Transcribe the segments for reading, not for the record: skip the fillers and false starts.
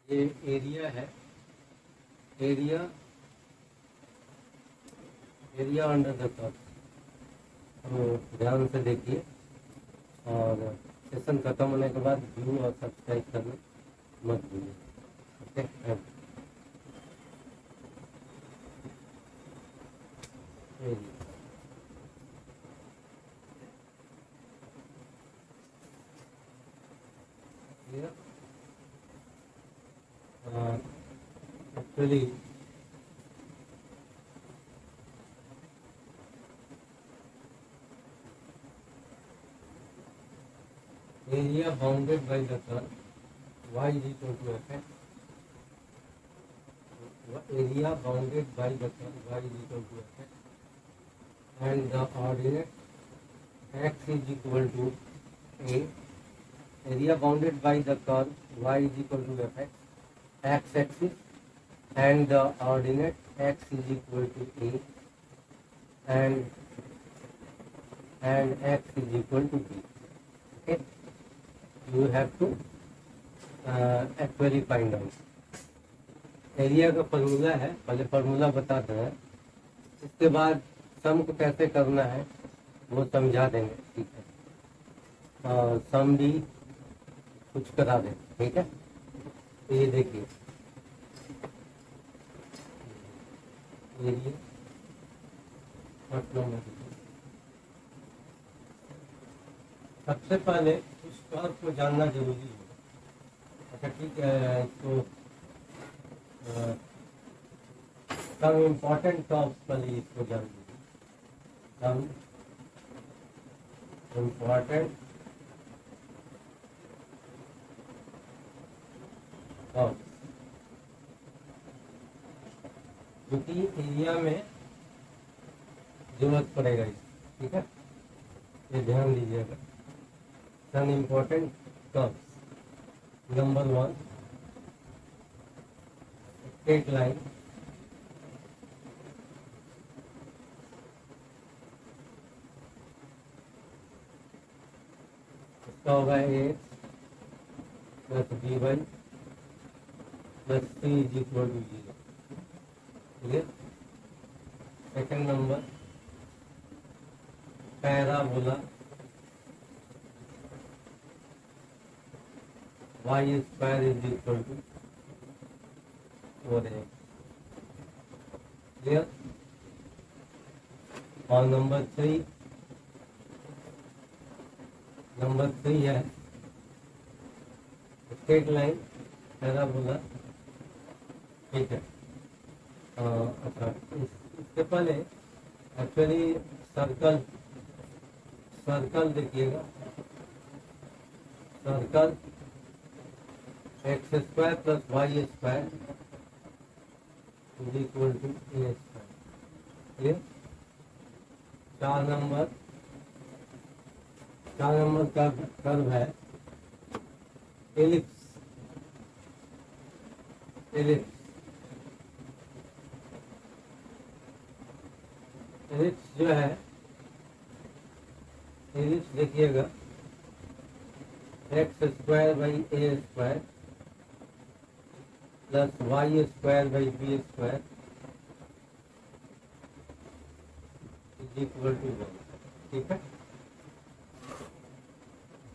ये एरिया है, area area under the curve. तो ध्यान से देखिए और सेशन खत्म होने के बाद व्यू और सब्सक्राइब करना मत भूलिए। Okay, actually area bounded by the curve y is equal to fx. Area bounded by the curve y is equal to fx, and the ordinate x is equal to a. Area bounded by the curve y is equal to fx, x axis, and the ordinate x is equal to a, and x is equal to b. Okay, you have to actually find out. Area का formula है, पहले formula बताते हैं, इसके बाद सम को कैसे करना है वो समझा देंगे। ठीक है, और सम भी कुछ करा देंगे। ठीक है, तो ये देखिए एरिया सबसे पहले इस कर्व को जानना जरूरी है। अच्छा ठीक है, इसको सम इम्पोर्टेंट कर्व्स पहले इसको जान लीजिए। सम इम्पोर्टेंट कर्व्स क्योंकि एरिया में जरूरत पड़ेगा इस। ठीक है, ये ध्यान दीजिएगा। Some important curves, number 1 straight line, इसका होगा a plus B Y plus C is equal to 0। Clear. Second number parabola y square is equal to 4x। Clear. और नंबर 3 है स्ट्रेट लाइन पैराबोला। ठीक है, अच्छा इसके पहले एक्चुअली सर्कल देखिएगा। Circle X square plus Y square is equal to A square. ये 4 number curve है एलिप्स। एलिप्स जो है, एलिप्स देखिएगा X square by A square plus Y square by B square is equal to 1। ठीक है,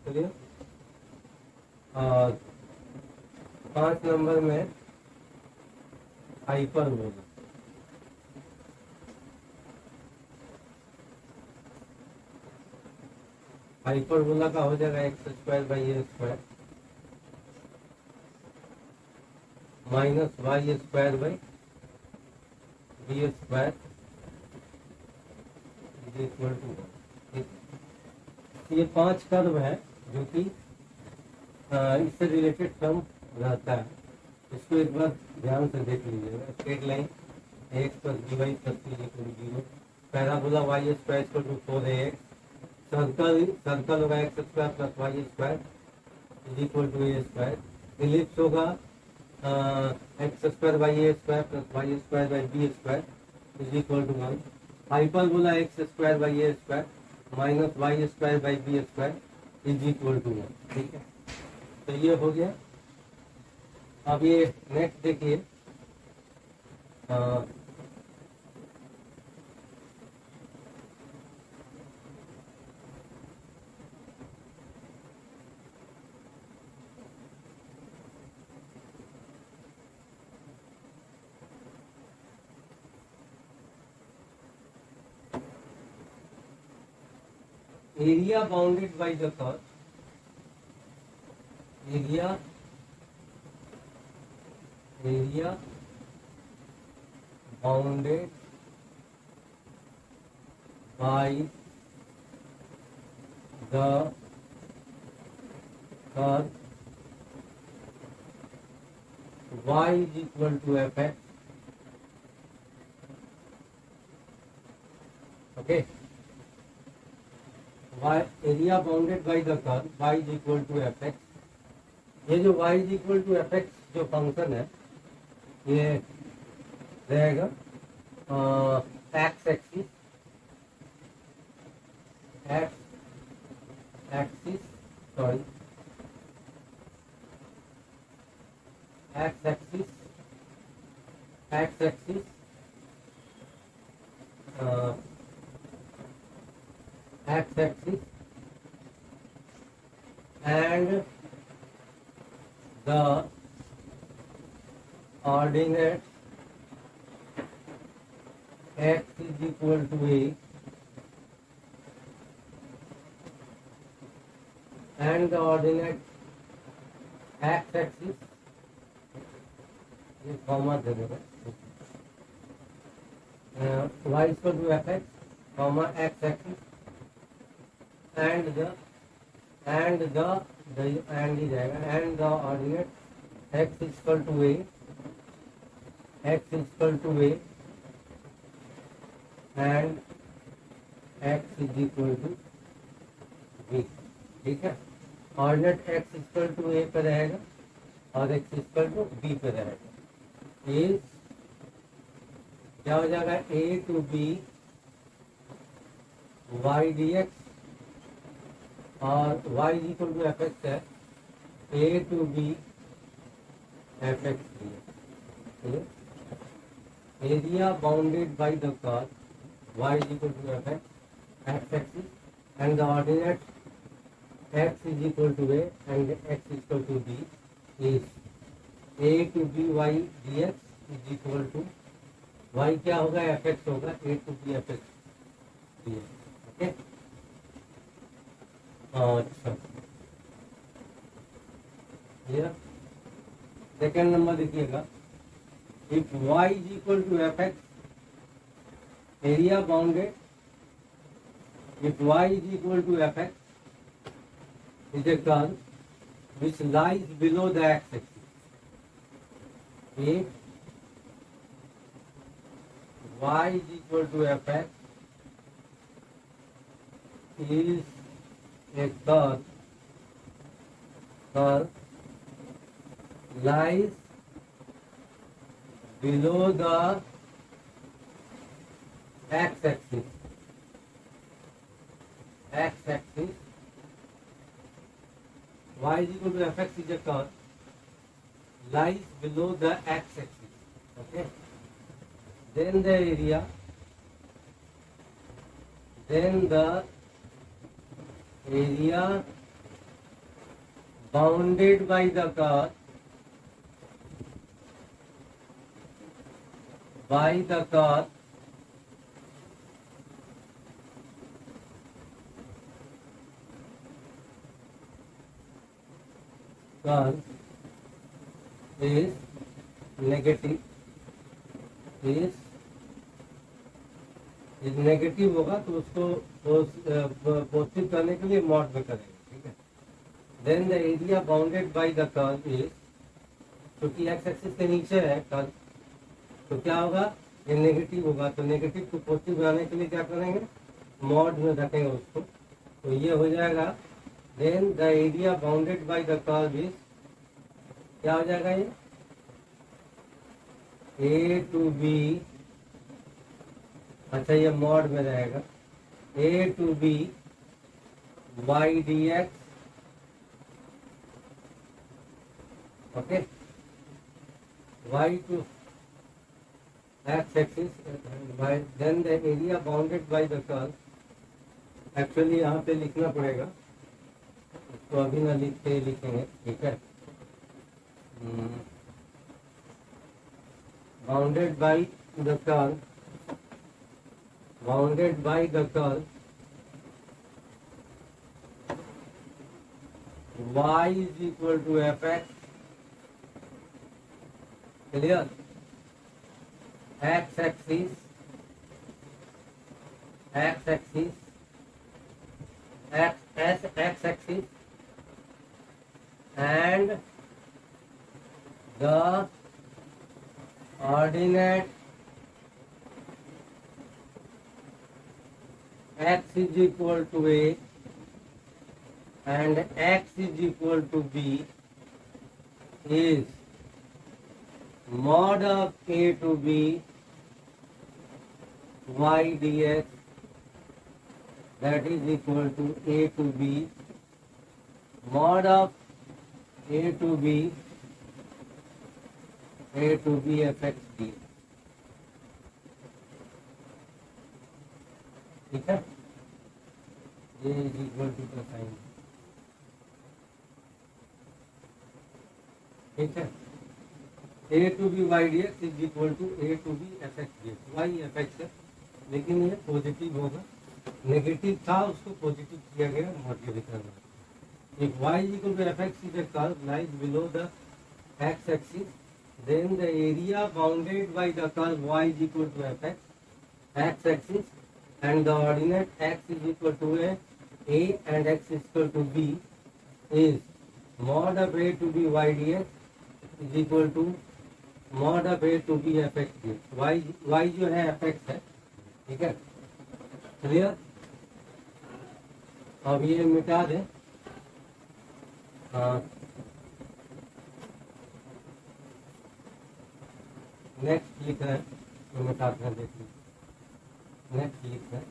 चलिए। और 5 नंबर में हाइपरबोला। हाइपरबोला का हो जाएगा X square by A square minus Y square by B square is equal to 1। ठीक है, ये 5 कर्व है जो कि इससे रिलेटेड टर्म रहता है। इसको एक बार ध्यान से देख लीजिएगा। Straight line x plus B Y plus c equal to 0, parabola y square equal to 4ax, circle होगा x square plus Y square is equal to A square, ellipse होगा x square by A square plus Y square by B square is equal to 1, hyperbola x square by A square minus Y square by B square is equal to 1। ठीक है, तो ये हो गया अब ये next देखिए, area bounded by the curve, area bounded by the curve y is equal to fx. Okay, y area bounded by the curve y is equal to fx. ये जो y is equal to fx जो function है ये रहेगा x axis, sorry x axis and the ordinate x is equal to a and the ordinate x axis, ये comma दे देगा, y is equal to fx comma x axis and the and ही जाएगा and the ordinate x is equal to a and x is equal to b. ठीक है, ordinate x is equal to a पे रहेगा और x is equal to b पे रहेगा. Is क्या हो जाएगा, a to b y dx और y is equal to fx है a to b fx dx. Area bounded by the curve y is equal to fx x axis and the ordinate x is equal to a and x is equal to b is a to b y dx is equal to y क्या होगा, fx होगा, a to b fx dx. Okay, अच्छा ये second number देखिएगा, if y is equal to fx, area bounded, if y is equal to fx is a curve which lies below the x-axis. If y is equal to fx is a curve lies below the x-axis. Y is equal to fx is a curve lies below the x-axis. Okay. Then the area bounded by the curve is negative, negative होगा तो उसको positive करने के लिए mod में करेंगे. ठीक है, then the area bounded by the curve is, क्योंकि एक्स एक्सिस के नीचे है कर्व तो क्या होगा, ये नेगेटिव होगा तो नेगेटिव को पॉजिटिव बनाने के लिए क्या करेंगे, मॉड में रखेंगे उसको, तो ये हो जाएगा. Then the area bounded by the curve is क्या हो जाएगा, ये a to b, अच्छा ये मॉड में रहेगा, a to b y dx. Okay, y to x axis, by then the area bounded by the curve. Actually यहाँ पे लिखना पड़ेगा, इसको अभी ना लिखते लिखेंगे, ठीक है। Bounded by the curve, bounded by the curve y is equal to fx, clear, x axis, x axis, x axis, and the ordinate x is equal to a and x is equal to b is mod of a to b y dx, that is equal to a to b mod of a to b fx dx, ठीक है। ये is equal to का sine, ठीक है। A to b y d x is equal to a to b f x d x, y f x है, लेकिन ये positive होगा, नेगेटिव था उसको पॉजिटिव किया गया मॉडिफाई करना। If y is equal to fx is a curve lies below the x axis, then the area bounded by the curve y is equal to fx x axis and the ordinate x is equal to a and x is equal to b is mod of a to b y dx is equal to mod of a to b fx dx। y जो है fx है, ठीक है, clear. अब ये मिटा दें, next लिख रहे हैं तो मिटाते हैं, देखिए नेक्स्ट लिख रहे हैं।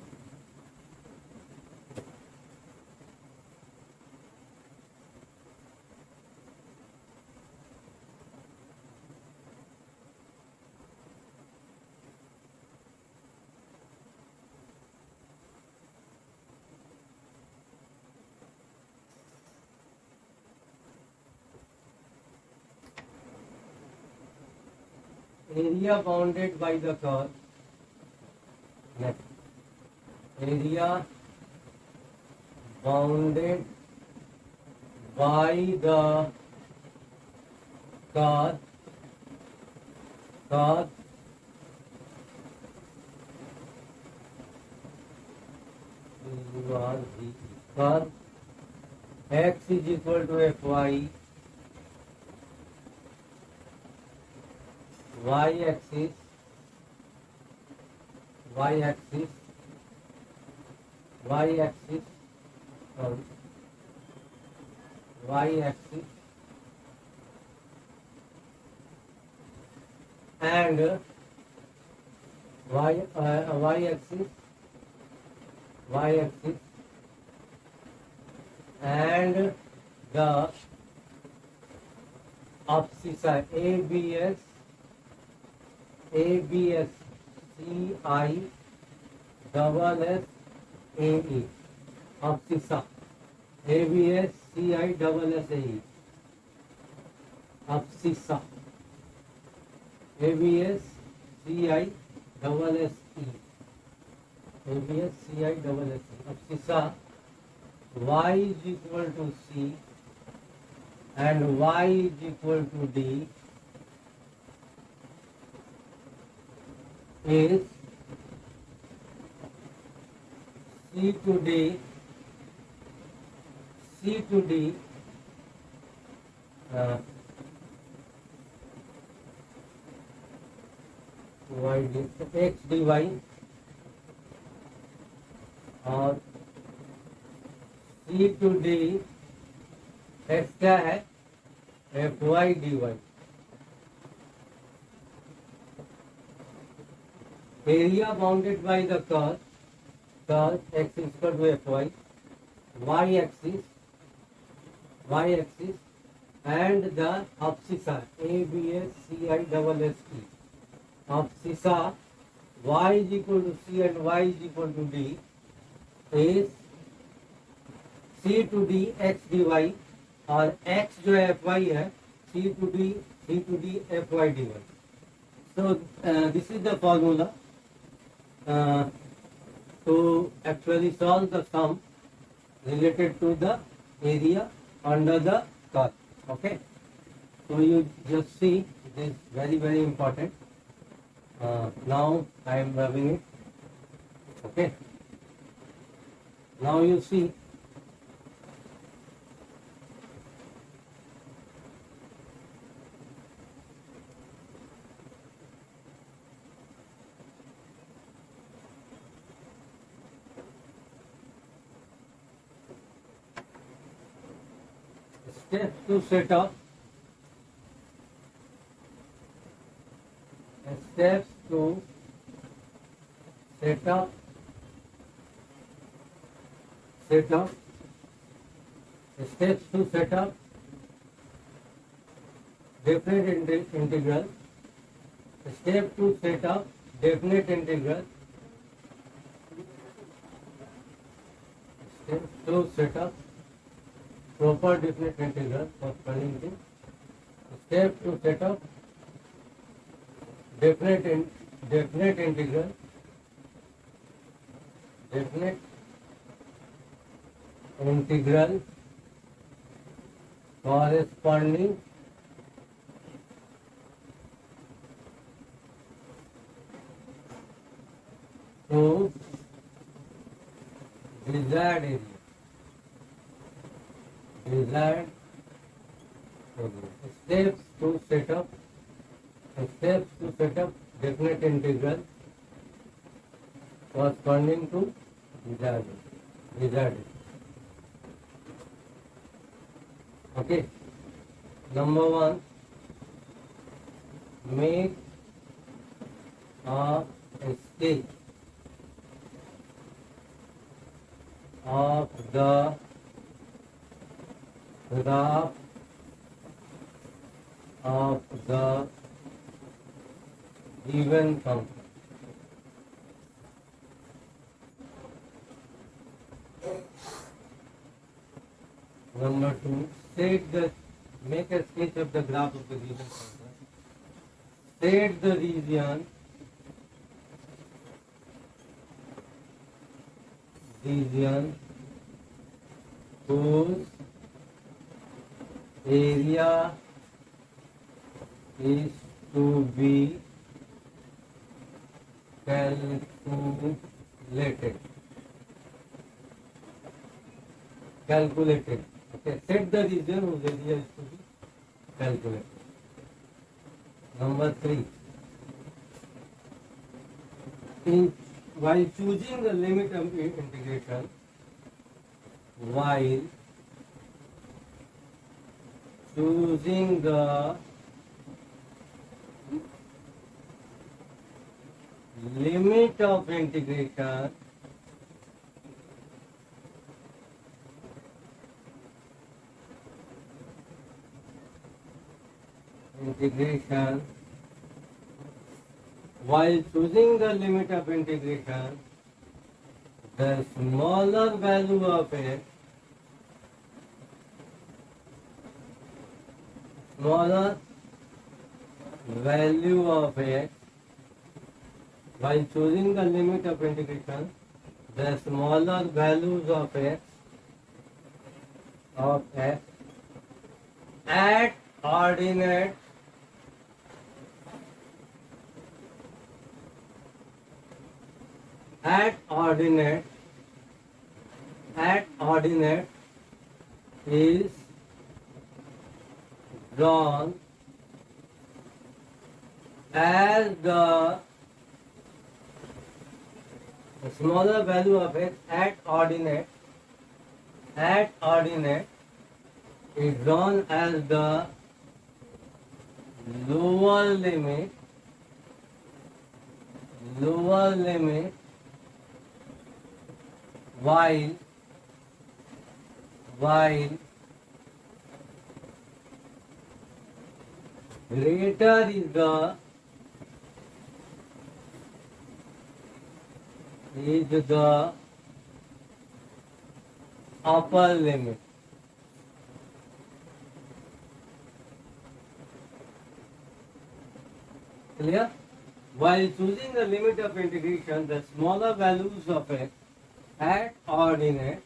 area bounded by the curve, next area bounded by the curve x is equal to fy, y-axis, and y-axis and the opposite side ABS CI double S AE, opposite side ABS CI double S AE, opposite side ABS CI double S E, ABS CI double S E, opposite side y is equal to C and y is equal to D is C to D y x dy और C to D x क्या है fy dy, area bounded by the curve x is equal to fy, y axis and the abscissa, ABSCISST, abscissa y is equal to c and y is equal to d is c to d x dy, और x जो है fy है c to d fy dy. So this is the formula to actually solve the sum related to the area under the curve. Okay, so you just see this is very important. Now I am rubbing it. Okay, now you see steps to set up, steps to set up steps to set up definite integral, step to set up definite integral, step to set up proper definite integral for Pennington, step to set up definite integral, corresponding to desired area. Steps to set up definite integral corresponding to desired area. Okay, number 1, make a sketch of the graph of the given function. Number 2, make a sketch of the graph of the given function. Set the region whose area is to be calculated. Okay, set the region whose area is to be calculated. Number 3, while choosing the limit of integration, while choosing the limit of integration, while choosing the limit of integration, the smaller value of x, while choosing the limit of integration, the smaller values of x at ordinate is drawn as the smaller value of x at ordinate is drawn as the lower limit while greater is the upper limit. Clear? While choosing the limit of integration, the smaller values of x at ordinate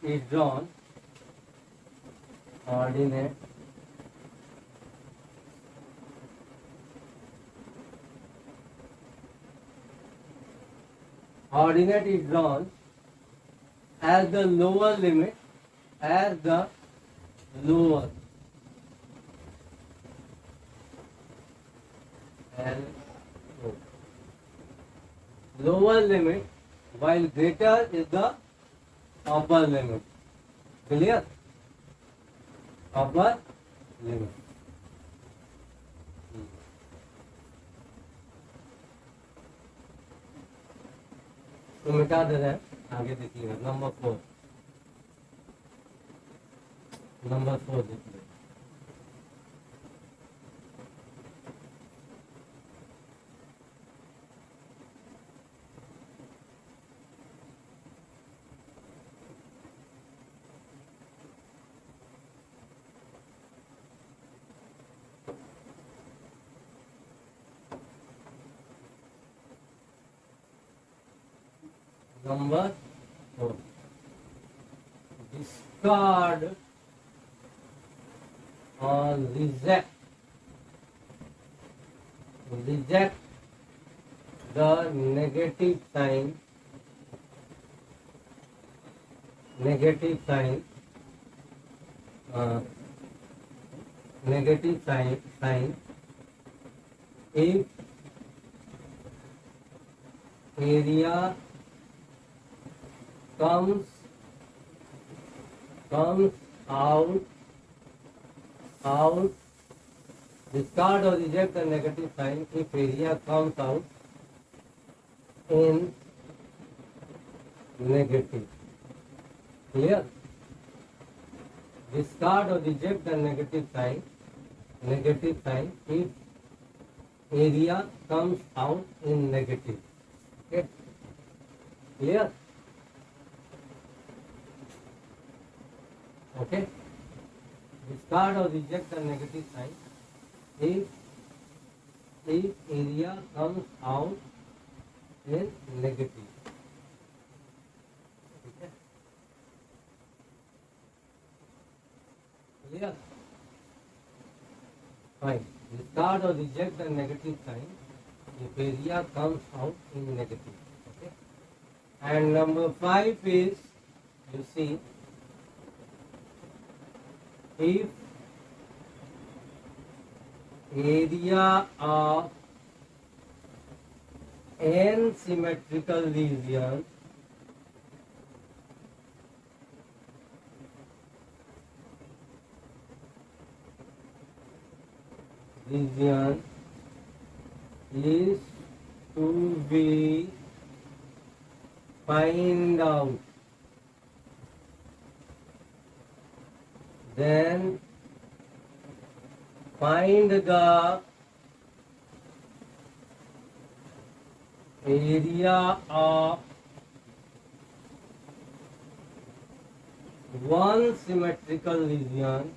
is drawn. Ordinate is drawn as the lower limit, lower limit, while greater is the upper limit. Clear? Upper limit. तो मिटा दे रहे हैं, आगे देखिएगा। Number 4 देखिए। Number 4. Discard or reject the negative sign if area comes out, discard or reject the negative sign if area comes out in negative. Clear? Discard or reject the negative sign if area comes out in negative. Okay? Clear? Okay? Discard or reject the negative sign if area comes out in negative. Okay? Clear? Fine. Discard or reject the negative sign if area comes out in negative. Okay? And number 5 is, you see, if area of n symmetrical region is to be find out, then find the area of one symmetrical region,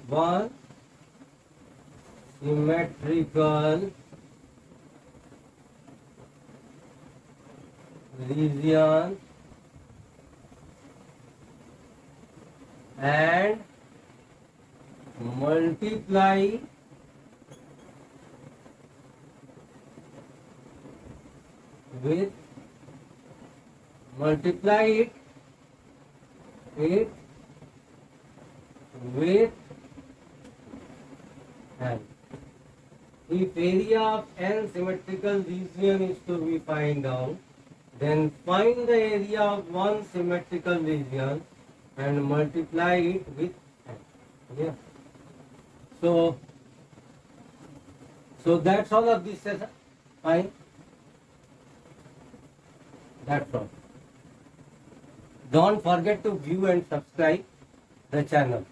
and multiply it with n. If area of n symmetrical region is to be find out, then find the area of one symmetrical region and multiply it with n. Yeah. So that's all of this session. Fine. That's all. Don't forget to view and subscribe the channel.